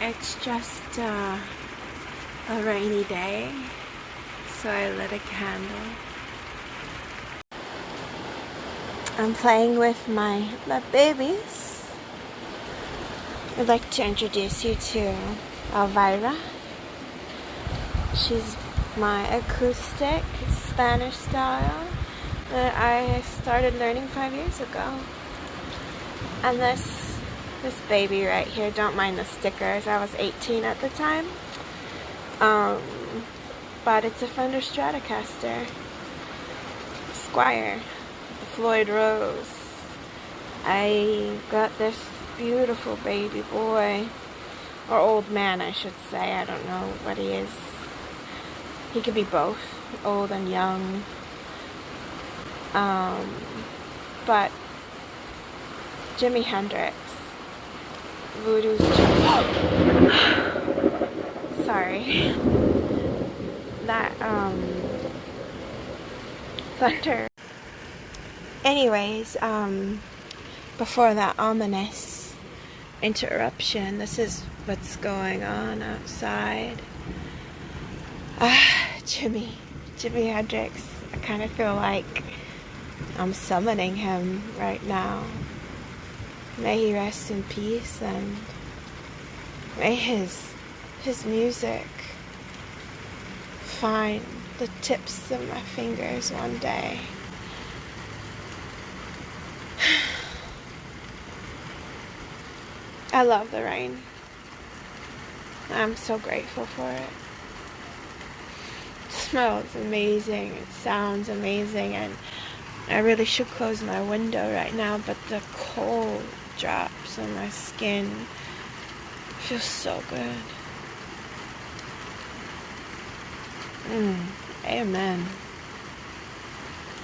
It's just a rainy day, so I lit a candle. I'm playing with my babies. I'd like to introduce you to Elvira. She's my acoustic Spanish style that I started learning 5 years ago. And this baby right here, don't mind the stickers, I was 18 at the time. But it's a Fender Stratocaster Squire, the Floyd Rose. I got this beautiful baby boy, or old man I should say, I don't know what he is. He could be both, old and young. But Jimi Hendrix, Voodoo's sorry. That, thunder. Anyways, before that ominous interruption, this is what's going on outside. Jimi Hendrix. I kind of feel like I'm summoning him right now. May he rest in peace, and may his music find the tips of my fingers one day. I love the rain. I'm so grateful for it. It smells amazing, it sounds amazing, and I really should close my window right now, but the cold drops on my skin. It feels so good. Amen.